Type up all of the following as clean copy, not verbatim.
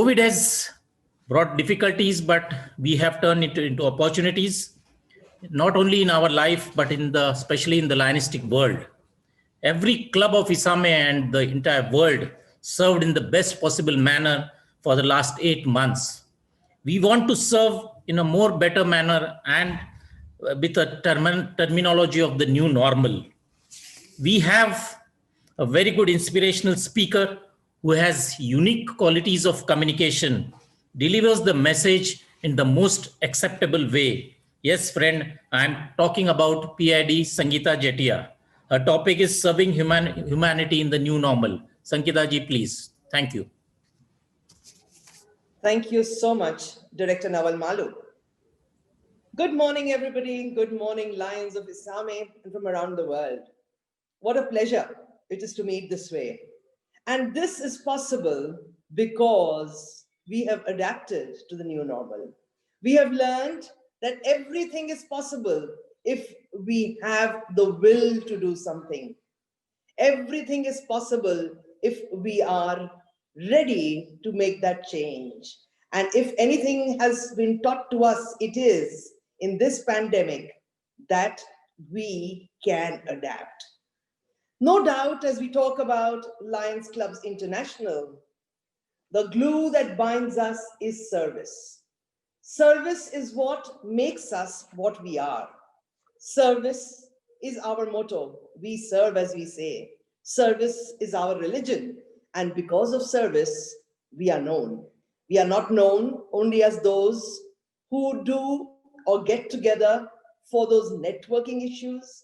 COVID has brought difficulties, but we have turned it into opportunities, not only in our life, but especially in the Lionistic world. Every club of Isame and the entire world served in the best possible manner for the last 8 months. We want to serve in a more better manner and with a terminology of the new normal. We have a very good inspirational speaker who has unique qualities of communication, delivers the message in the most acceptable way. Yes, friend, I'm talking about PID Sangeeta Jatia. Her topic is serving humanity in the new normal. Sangeeta ji, please. Thank you. Thank you so much, Director Nawal Malu. Good morning, everybody. Good morning, Lions of Isame and from around the world. What a pleasure it is to meet this way. And this is possible because we have adapted to the new normal. We have learned that everything is possible if we have the will to do something. Everything is possible if we are ready to make that change. And if anything has been taught to us, it is in this pandemic that we can adapt. No doubt, as we talk about Lions Clubs International, the glue that binds us is service. Service is what makes us what we are. Service is our motto. We serve as we say. Service is our religion. And because of service, we are known. We are not known only as those who do or get together for those networking issues.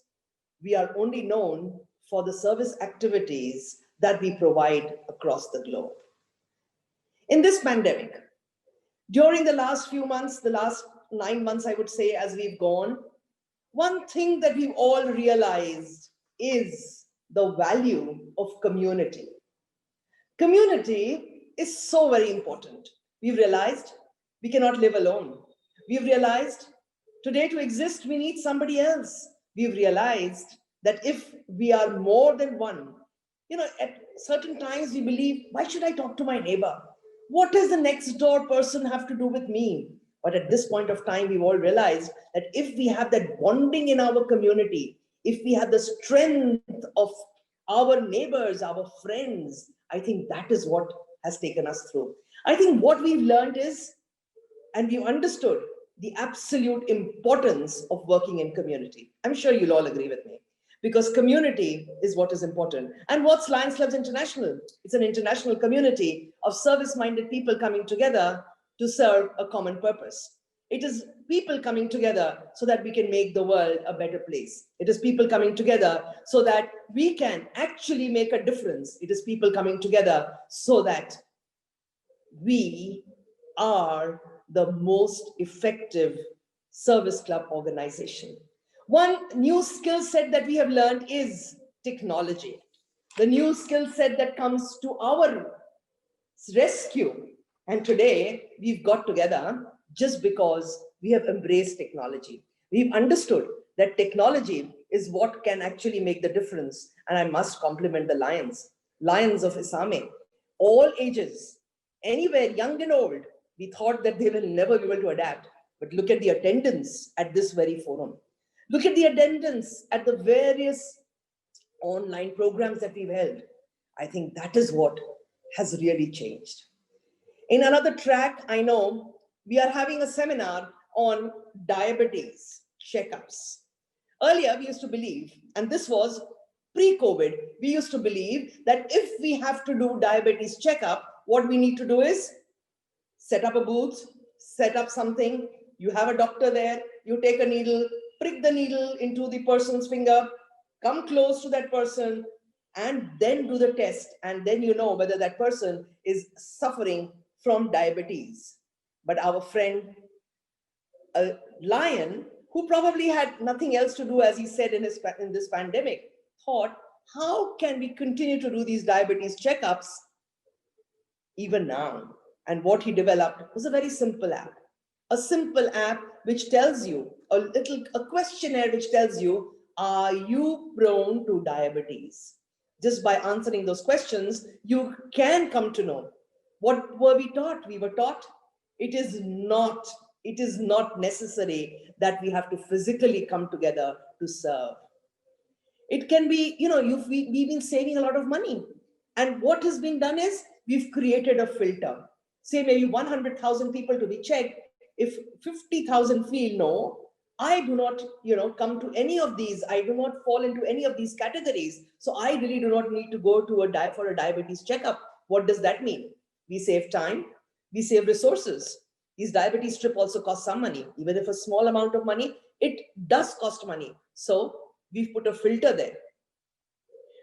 We are only known for the service activities that we provide across the globe. In this pandemic, during the last few months, the last 9 months, I would say, as we've gone, one thing that we've all realized is the value of community. Community is so very important. We've realized we cannot live alone. We've realized today to exist, we need somebody else. We've realized that if we are more than one, at certain times we believe, why should I talk to my neighbor? What does the next door person have to do with me? But at this point of time, we've all realized that if we have that bonding in our community, if we have the strength of our neighbors, our friends, I think that is what has taken us through. I think what we've learned is, and we've understood the absolute importance of working in community. I'm sure you'll all agree with me, because community is what is important. And what's Lions Clubs International? It's an international community of service-minded people coming together to serve a common purpose. It is people coming together so that we can make the world a better place. It is people coming together so that we can actually make a difference. It is people coming together so that we are the most effective service club organization. One new skill set that we have learned is technology. The new skill set that comes to our rescue. And today we've got together just because we have embraced technology. We've understood that technology is what can actually make the difference. And I must compliment the Lions of Isame, all ages, anywhere, young and old. We thought that they will never be able to adapt. But look at the attendance at this very forum. Look at the attendance at the various online programs that we've held. I think that is what has really changed. In another track, I know we are having a seminar on diabetes checkups. Earlier, we used to believe, and this was pre-COVID, we used to believe that if we have to do diabetes checkup, what we need to do is set up a booth, set up something, you have a doctor there, you take a needle, prick the needle into the person's finger, come close to that person, and then do the test. And then you know whether that person is suffering from diabetes. But our friend, a lion, who probably had nothing else to do, as he said in this pandemic, thought, how can we continue to do these diabetes checkups even now? And what he developed was a very simple app. A simple app which tells you, a questionnaire which tells you, are you prone to diabetes? Just by answering those questions, you can come to know What were we taught? We were taught it is not necessary that we have to physically come together to serve. It can be, we've been saving a lot of money. And what has been done is we've created a filter. Say maybe 100,000 people to be checked. If 50,000 feel no, I do not, come to any of these. I do not fall into any of these categories. So I really do not need to go to for a diabetes checkup. What does that mean? We save time, we save resources. These diabetes strip also cost some money. Even if a small amount of money, it does cost money. So we've put a filter there.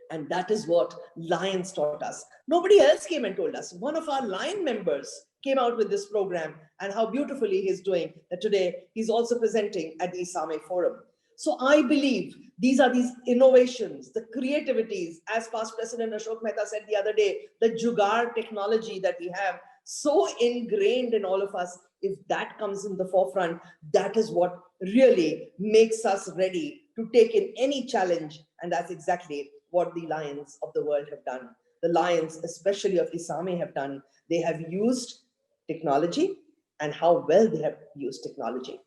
And that is what Lions taught us. Nobody else came and told us. One of our Lion members came out with this program, and how beautifully he's doing that today. He's also presenting at the ISAME Forum. So I believe these are these innovations, the creativities, as past President Ashok Mehta said the other day, the jugaad technology that we have so ingrained in all of us. If that comes in the forefront, that is what really makes us ready to take in any challenge. And that's exactly what the Lions of the world have done. The Lions, especially of ISAME, have done. They have used technology, and how well they have used technology.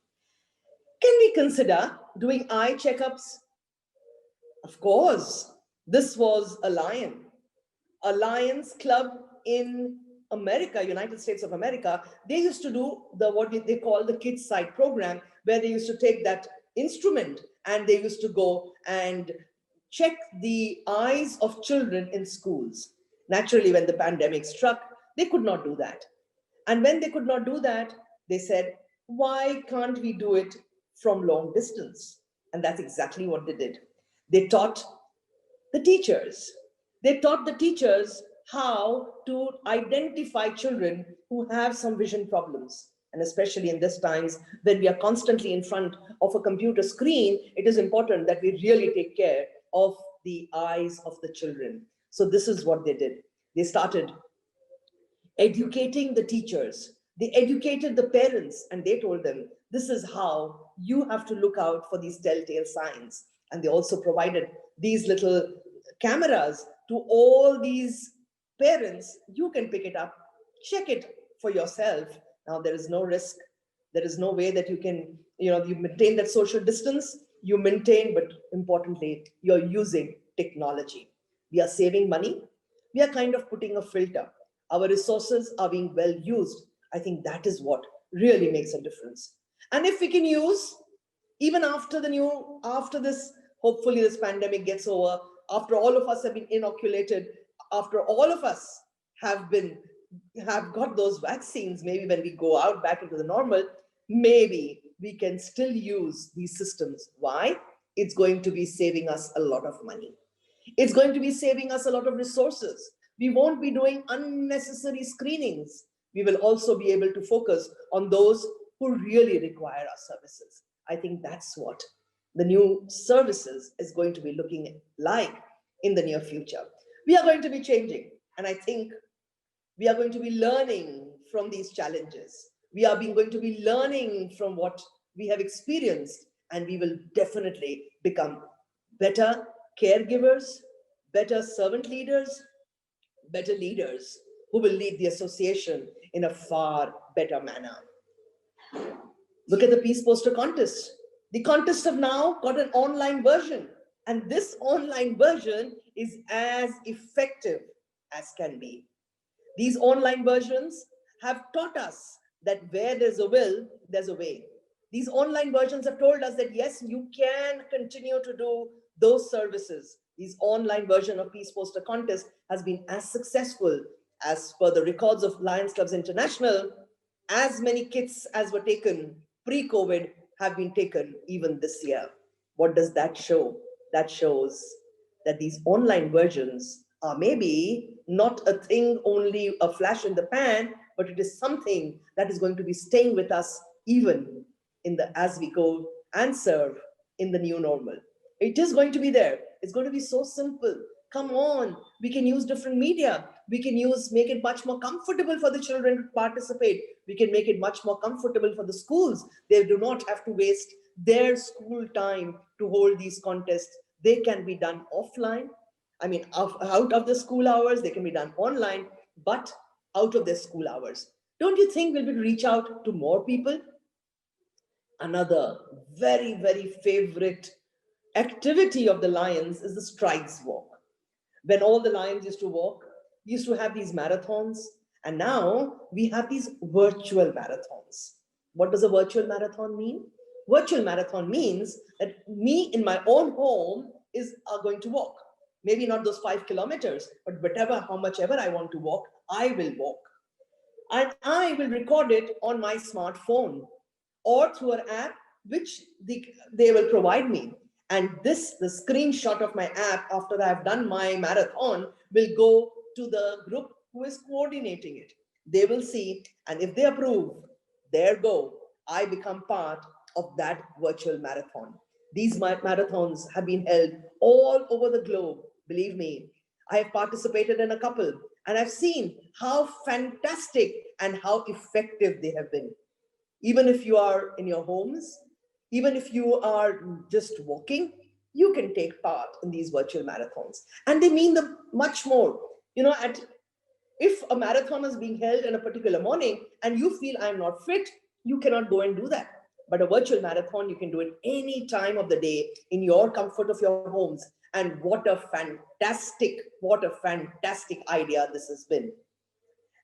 Can we consider doing eye checkups? Of course, this was a Lions Club in America, United States of America. They used to do what they call the Kids Sight program, where they used to take that instrument and they used to go and check the eyes of children in schools. Naturally, when the pandemic struck, they could not do that. And when they could not do that, they said, why can't we do it from long distance? And that's exactly what they did. They taught the teachers. They taught the teachers how to identify children who have some vision problems. And especially in these times when we are constantly in front of a computer screen, it is important that we really take care of the eyes of the children. So this is what they did. They started educating the teachers. They educated the parents, and they told them, this is how you have to look out for these telltale signs. And they also provided these little cameras to all these parents. You can pick it up, check it for yourself. Now there is no risk. There is no way that you can, you maintain that social distance, you maintain, but importantly, you're using technology. We are saving money. We are kind of putting a filter. Our resources are being well used. I think that is what really makes a difference. And if we can use, even after this, hopefully this pandemic gets over, after all of us have been inoculated, after all of us have got those vaccines, maybe when we go out back into the normal, maybe we can still use these systems. Why? It's going to be saving us a lot of money. It's going to be saving us a lot of resources. We won't be doing unnecessary screenings. We will also be able to focus on those who really require our services. I think that's what the new services is going to be looking like in the near future. We are going to be changing, and I think we are going to be learning from these challenges. We are going to be learning from what we have experienced, and we will definitely become better caregivers, better servant leaders, better leaders who will lead the association in a far better manner. Look at the Peace Poster contest. The contest have now got an online version, and this online version is as effective as can be. These online versions have taught us that where there's a will, there's a way. These online versions have told us that yes, you can continue to do those services. This online version of Peace Poster contest has been as successful as per the records of Lions Clubs International. As many kits as were taken pre-COVID have been taken even this year. What does that show? That shows that these online versions are maybe not a thing, only a flash in the pan, but it is something that is going to be staying with us even as we go and serve in the new normal. It is going to be there. It's going to be so simple. Come on, we can use different media. We can make it much more comfortable for the children to participate. We can make it much more comfortable for the schools. They do not have to waste their school time to hold these contests. They can be done offline. I mean, out of the school hours, they can be done online, but out of their school hours. Don't you think we'll be reach out to more people? Another very, very favorite activity of the Lions is the strides walk. When all the Lions used to walk, we used to have these marathons, and now we have these virtual marathons. What does a virtual marathon mean? Virtual marathon means that me in my own home are going to walk. Maybe not those 5 kilometers, but whatever, how much ever I want to walk, I will walk. And I will record it on my smartphone or through an app which they will provide me. And the screenshot of my app after I've done my marathon will go to the group who is coordinating it. They will see, and if they approve, there go, I become part of that virtual marathon. These marathons have been held all over the globe. Believe me, I have participated in a couple, and I've seen how fantastic and how effective they have been. Even if you are in your homes, even if you are just walking, you can take part in these virtual marathons. And they mean them much more. If a marathon is being held in a particular morning and you feel I'm not fit, you cannot go and do that. But a virtual marathon, you can do it any time of the day in your comfort of your homes. And what a fantastic idea this has been.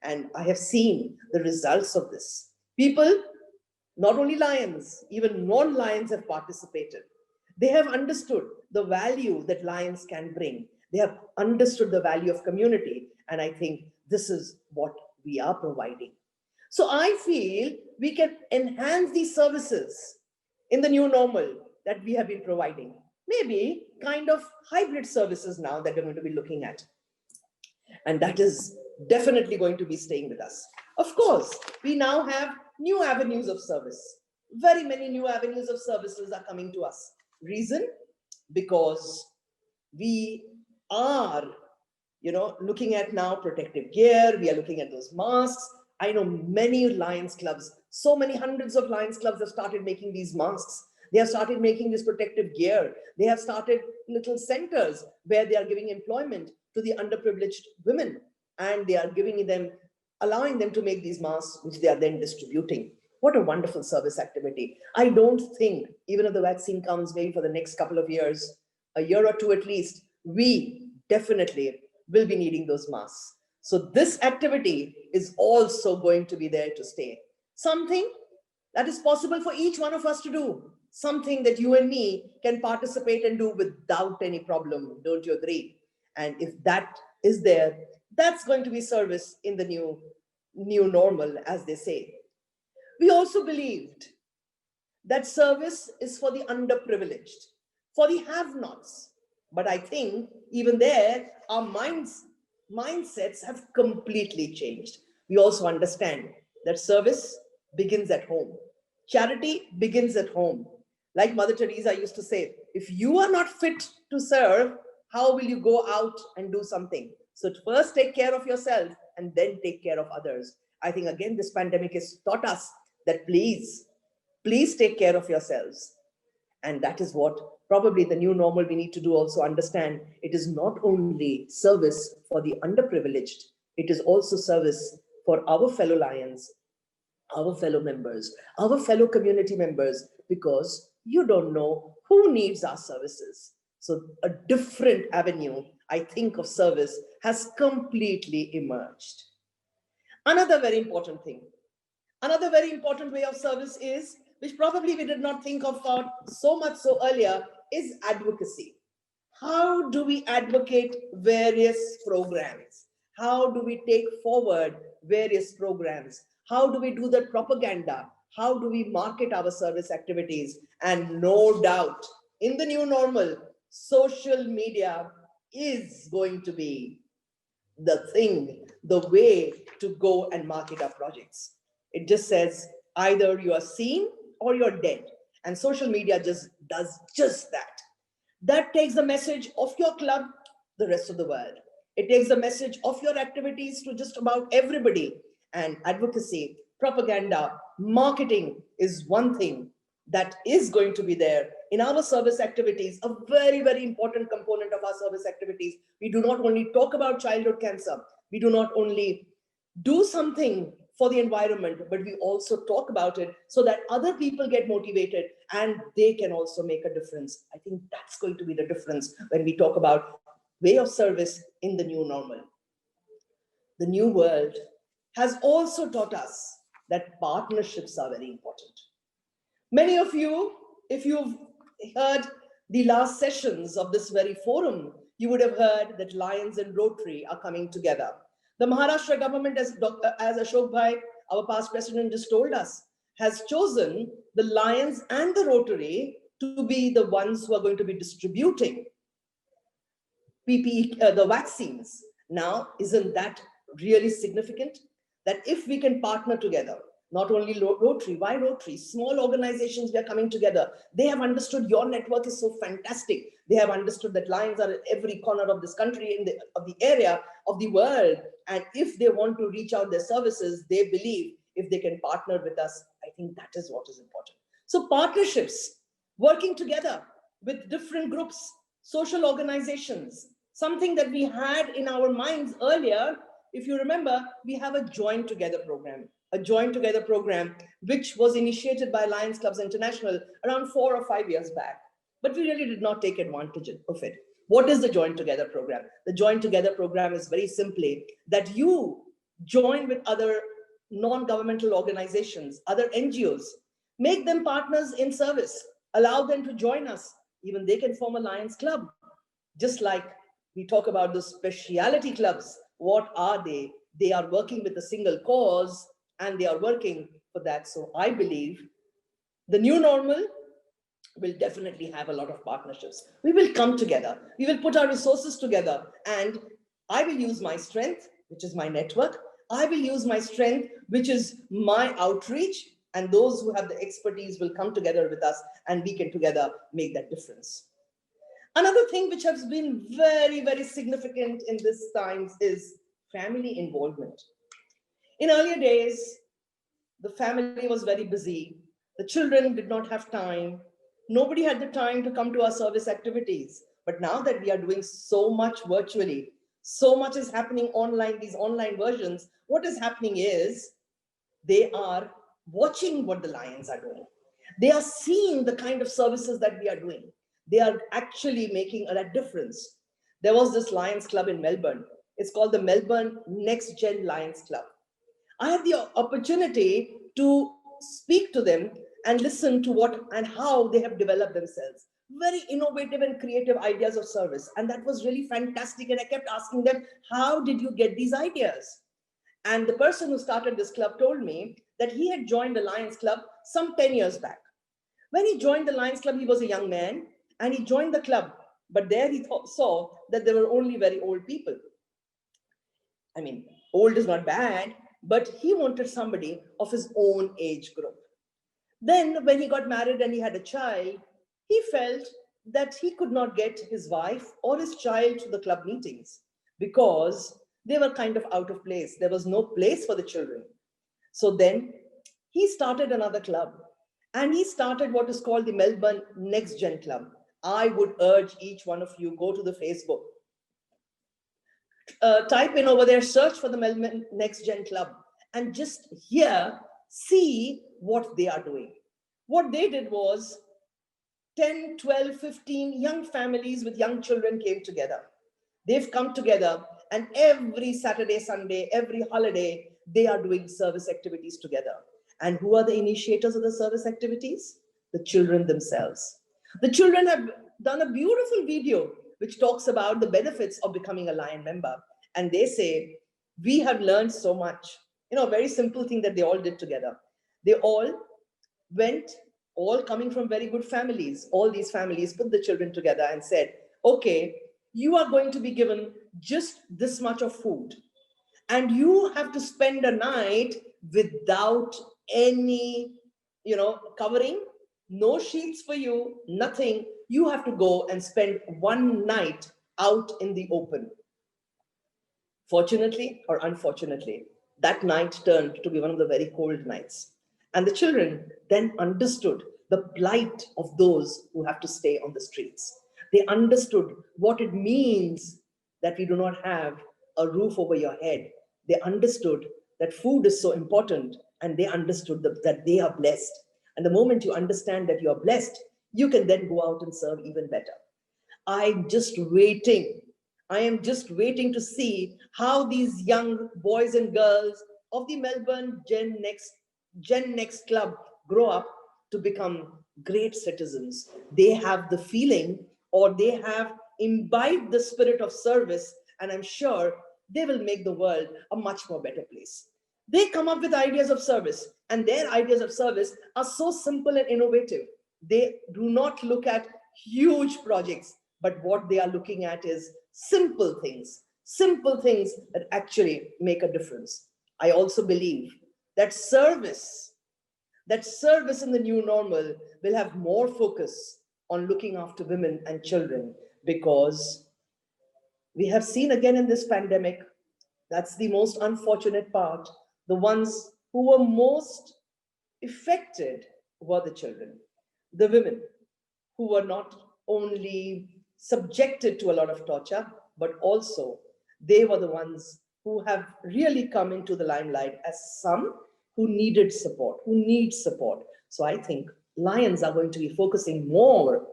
And I have seen the results of this. People, not only Lions, even non-Lions have participated. They have understood the value that Lions can bring. They have understood the value of community. And I think this is what we are providing. So I feel we can enhance these services in the new normal that we have been providing. Maybe kind of hybrid services now that we're going to be looking at. And that is definitely going to be staying with us. Of course, we now have new avenues of service. Very many new avenues of services are coming to us. Reason? Because we are, looking at now protective gear. We are looking at those masks. I know many Lions clubs, so many hundreds of Lions clubs have started making these masks. They have started making this protective gear. They have started little centers where they are giving employment to the underprivileged women, and they are allowing them to make these masks, which they are then distributing. What a wonderful service activity. I don't think, even if the vaccine comes maybe for the next couple of years, a year or two at least, we definitely will be needing those masks. So this activity is also going to be there to stay. Something that is possible for each one of us to do. Something that you and me can participate and do without any problem. Don't you agree? And if that is there, that's going to be service in the new normal, as they say. We also believed that service is for the underprivileged, for the have-nots. But I think even there, our mindsets have completely changed. We also understand that service begins at home. Charity begins at home. Like Mother Teresa used to say, if you are not fit to serve, how will you go out and do something? So first take care of yourself and then take care of others. I think again, this pandemic has taught us that please take care of yourselves. And that is what probably the new normal we need to do, also understand. It is not only service for the underprivileged, it is also service for our fellow Lions, our fellow members, our fellow community members, because you don't know who needs our services. So a different avenue, I think, of service has completely emerged. Another very important thing, another very important way of service is, which probably we did not think of so much so earlier, is advocacy. How do we advocate various programs? How do we take forward various programs? How do we do the propaganda? How do we market our service activities? And no doubt, in the new normal, social media is going to be the thing, the way to go and market our projects. It just says either you are seen or you're dead. And social media just does just that. That takes the message of your club, the rest of the world. It takes the message of your activities to just about everybody. And advocacy, propaganda, marketing is one thing that is going to be there in our service activities, a very, very important component of our service activities. We do not only talk about childhood cancer. We do not only do something for the environment, but we also talk about it so that other people get motivated and they can also make a difference. I think that's going to be the difference when we talk about way of service in the new normal. The new world has also taught us that partnerships are very important. Many of you, if you've heard the last sessions of this very forum, you would have heard that Lions and Rotary are coming together. The Maharashtra government, as Ashok Bhai, our past president, just told us, has chosen the Lions and the Rotary to be the ones who are going to be distributing PPE, the vaccines. Now, isn't that really significant? That if we can partner together, not only Rotary, why Rotary? Small organizations, we are coming together. They have understood your network is so fantastic. They have understood that Lions are at every corner of this country, of the area, of the world. And if they want to reach out their services, they believe if they can partner with us, I think that is what is important. So partnerships, working together with different groups, social organizations, something that we had in our minds earlier. If you remember, we have a Join Together program. A Join Together program, which was initiated by Lions Clubs International around 4 or 5 years back. But we really did not take advantage of it. What is the Join Together program? The Join Together program is very simply that you join with other non-governmental organizations, other NGOs, make them partners in service, allow them to join us. Even they can form a Lions Club. Just like we talk about the specialty clubs, what are they? They are working with a single cause and they are working for that. So I believe the new normal will definitely have a lot of partnerships. We will come together. We will put our resources together. And I will use my strength, which is my network. I will use my strength, which is my outreach. And those who have the expertise will come together with us and we can together make that difference. Another thing which has been very, very significant in this times is family involvement. In earlier days, the family was very busy. The children did not have time. Nobody had the time to come to our service activities. But now that we are doing so much virtually, so much is happening online, these online versions, what is happening is they are watching what the Lions are doing. They are seeing the kind of services that we are doing. They are actually making a difference. There was this Lions Club in Melbourne. It's called the Melbourne Next Gen Lions Club. I had the opportunity to speak to them and listen to what and how they have developed themselves. Very innovative and creative ideas of service. And that was really fantastic. And I kept asking them, how did you get these ideas? And the person who started this club told me that he had joined the Lions Club some 10 years back. When he joined the Lions Club, he was a young man and he joined the club. But there he saw that there were only very old people. I mean, old is not bad, but he wanted somebody of his own age group. Then when he got married and he had a child, he felt that he could not get his wife or his child to the club meetings because they were kind of out of place. There was no place for the children. So then he started another club and he started what is called the Melbourne Next Gen Club. I would urge each one of you, go to the Facebook, type in over there, search for the Melbourne Next Gen Club and just here, see what they are doing. What they did was 10, 12, 15 young families with young children came together. They've come together and every Saturday, Sunday, every holiday, they are doing service activities together. And who are the initiators of the service activities? The children themselves. The children have done a beautiful video which talks about the benefits of becoming a Lion member. And they say, we have learned so much. You know, a very simple thing that they all did together. They all went, all coming from very good families. All these families put the children together and said, okay, you are going to be given just this much of food. And you have to spend a night without any, covering, no sheets for you, nothing. You have to go and spend one night out in the open. Fortunately or unfortunately, that night turned to be one of the very cold nights. And the children then understood the plight of those who have to stay on the streets. They understood what it means that we do not have a roof over your head. They understood that food is so important, and they understood that they are blessed. And the moment you understand that you are blessed, you can then go out and serve even better. I'm just waiting. I am just waiting to see how these young boys and girls of the Melbourne Gen Next Club grow up to become great citizens. They have the feeling, or they have imbibed the spirit of service, and I'm sure they will make the world a much more better place. They come up with ideas of service, and their ideas of service are so simple and innovative. They do not look at huge projects, but what they are looking at is simple things that actually make a difference. I also believe that service in the new normal will have more focus on looking after women and children, because we have seen again in this pandemic, that's the most unfortunate part, the ones who were most affected were the children, the women, who were not only subjected to a lot of torture, but also they were the ones who have really come into the limelight as some who needed support, who need support. So I think Lions are going to be focusing more,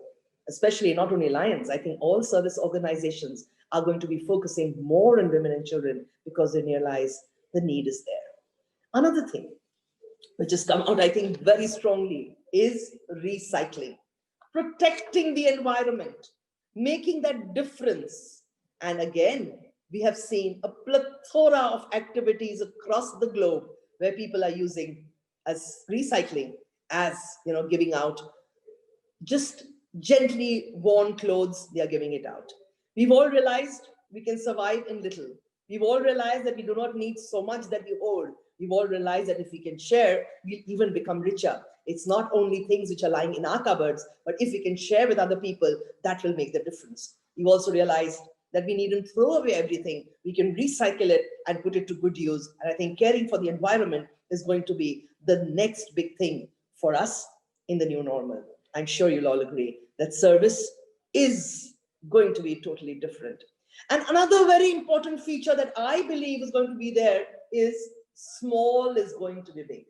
especially not only Lions, I think all service organizations are going to be focusing more on women and children, because they realize the need is there. Another thing which has come out, I think, very strongly is recycling, protecting the environment, making that difference. And again, we have seen a plethora of activities across the globe where people are using as recycling, as giving out just gently worn clothes, they are giving it out. We've all realized we can survive in little. We've all realized that we do not need so much that we hold. We've all realized that if we can share, we'll even become richer. It's not only things which are lying in our cupboards, but if we can share with other people, that will make the difference. We've also realized that we needn't throw away everything. We can recycle it and put it to good use. And I think caring for the environment is going to be the next big thing for us in the new normal. I'm sure you'll all agree that service is going to be totally different. And another very important feature that I believe is going to be there is small is going to be big.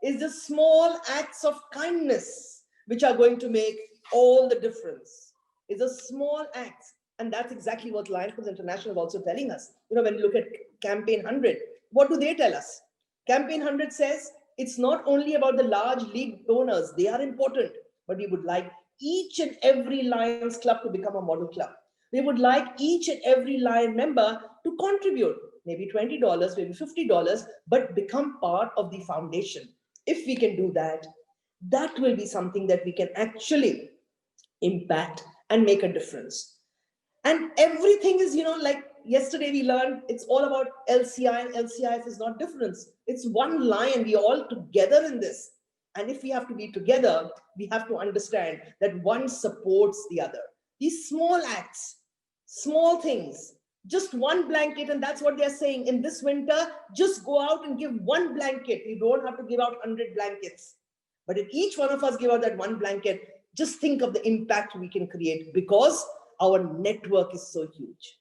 Is the small acts of kindness which are going to make all the difference. Is a small acts. And that's exactly what Lions Clubs International is also telling us. When you look at Campaign 100, what do they tell us? Campaign 100 says it's not only about the large league donors, they are important, but we would like each and every Lions Club to become a model club. We would like each and every Lion member to contribute, maybe $20, maybe $50, but become part of the foundation. If we can do that, that will be something that we can actually impact and make a difference. And everything is, like yesterday we learned, it's all about LCI, and LCIF is not difference. It's one Lion, we are all together in this. And if we have to be together, we have to understand that one supports the other. These small acts, small things, just one blanket, and that's what they're saying. In this winter, just go out and give one blanket. You don't have to give out 100 blankets. But if each one of us give out that one blanket, just think of the impact we can create, because our network is so huge.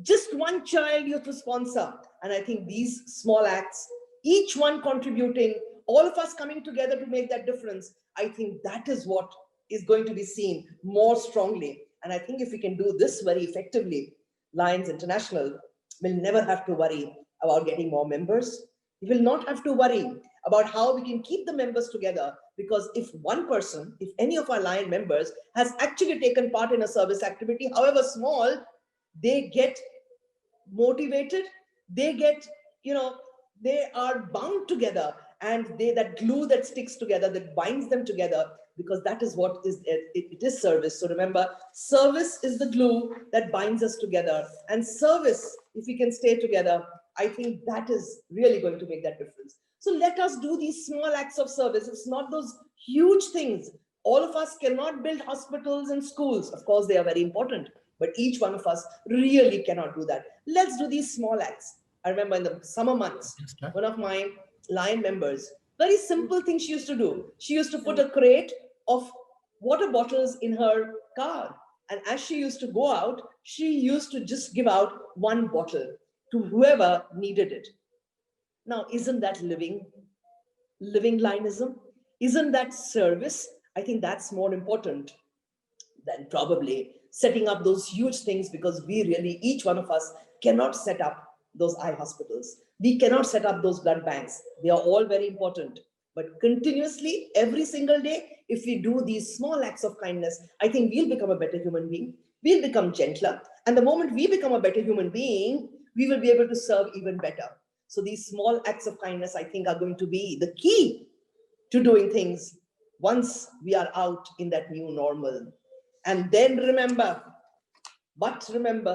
Just one child you have to sponsor. And I think these small acts, each one contributing, all of us coming together to make that difference, I think that is what is going to be seen more strongly. And I think if we can do this very effectively, Lions International will never have to worry about getting more members. We will not have to worry about how we can keep the members together, because if one person, if any of our Lion members has actually taken part in a service activity, however small, they get motivated, they get, they are bound together, and that glue that sticks together, that binds them together, because that is what is it is service. So remember, service is the glue that binds us together, and service, if we can stay together, I think that is really going to make that difference. So let us do these small acts of service. It's not those huge things. All of us cannot build hospitals and schools. Of course, they are very important, but each one of us really cannot do that. Let's do these small acts. I remember in the summer months, one of my Lion members, very simple thing she used to do. She used to put a crate of water bottles in her car. And as she used to go out, she used to just give out one bottle to whoever needed it. Now, isn't that living linism? Isn't that service? I think that's more important than probably setting up those huge things, because we really, each one of us cannot set up those eye hospitals. We cannot set up those blood banks. They are all very important. But continuously, every single day, if we do these small acts of kindness, I think we'll become a better human being. We'll become gentler. And the moment we become a better human being, we will be able to serve even better. So these small acts of kindness, I think, are going to be the key to doing things once we are out in that new normal. And then remember,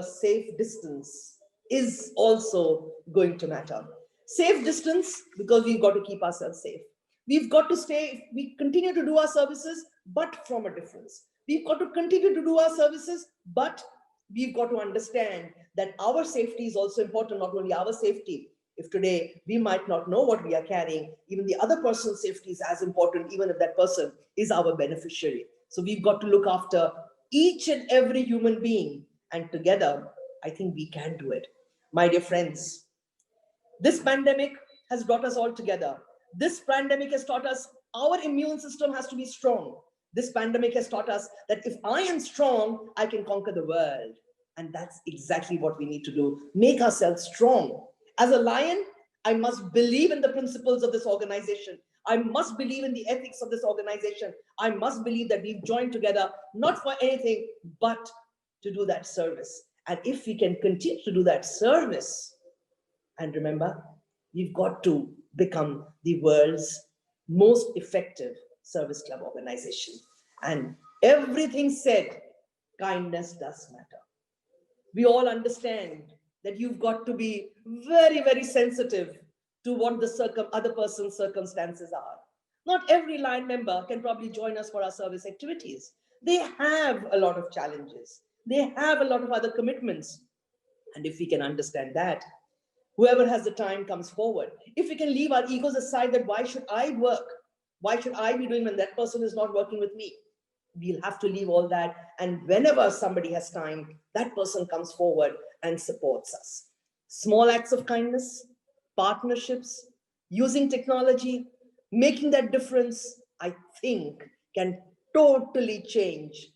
safe distance is also going to matter. Safe distance, because we've got to keep ourselves safe. We've got to stay, we continue to do our services, but from a difference. We've got to continue to do our services, but we've got to understand that our safety is also important, not only our safety. If today we might not know what we are carrying, even the other person's safety is as important, even if that person is our beneficiary. So we've got to look after each and every human being, and together, I think we can do it. My dear friends, this pandemic has brought us all together. This pandemic has taught us our immune system has to be strong. This pandemic has taught us that if I am strong, I can conquer the world. And that's exactly what we need to do. Make ourselves strong. As a lion, I must believe in the principles of this organization. I must believe in the ethics of this organization. I must believe that we've joined together, not for anything, but to do that service. And if we can continue to do that service, and remember, we've got to become the world's most effective service club organization. And everything said, kindness does matter. We all understand that you've got to be very, very sensitive to what the other person's circumstances are. Not every line member can probably join us for our service activities. They have a lot of challenges. They have a lot of other commitments. And if we can understand that, whoever has the time comes forward. If we can leave our egos aside, that why should I work? Why should I be doing when that person is not working with me? We'll have to leave all that. And whenever somebody has time, that person comes forward and supports us. Small acts of kindness, partnerships, using technology, making that difference, I think can totally change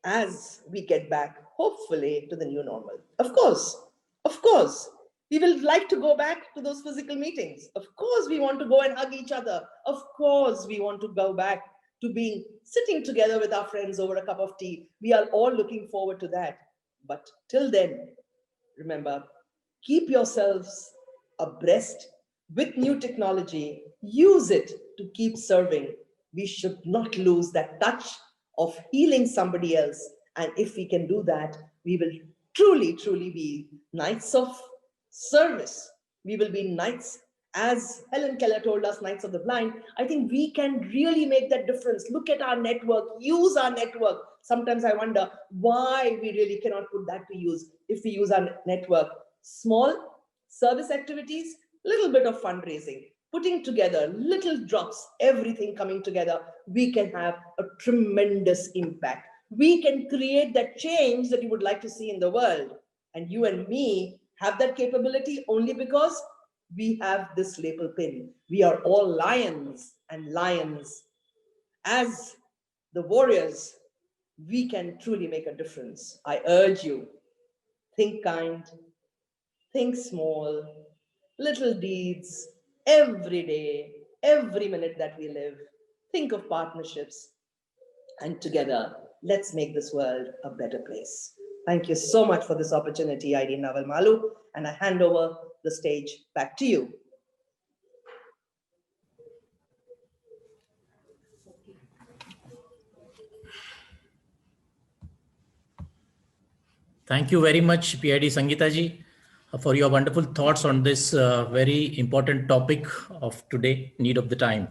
as we get back, hopefully, to the new normal. Of course, we will like to go back to those physical meetings. Of course, we want to go and hug each other. Of course, we want to go back to sitting together with our friends over a cup of tea. We are all looking forward to that. But till then, remember, keep yourselves abreast with new technology. Use it to keep serving. We should not lose that touch of healing somebody else. And if we can do that, we will truly, truly be knights of service. We will be knights, as Helen Keller told us, knights of the blind. I think we can really make that difference. Look at our network, use our network. Sometimes I wonder why we really cannot put that to use if we use our network. Small service activities, little bit of fundraising, putting together little drops, everything coming together, we can have a tremendous impact. We can create that change that you would like to see in the world. And you and me have that capability only because we have this lapel pin. We are all lions, and lions, as the warriors, we can truly make a difference. I urge you, think kind, think small, little deeds, every day, every minute that we live. Think of partnerships, and together, let's make this world a better place. Thank you so much for this opportunity, ID Naval Malu, and I hand over the stage back to you. Thank you very much, PID Sangeeta ji, for your wonderful thoughts on this very important topic of today, need of the time.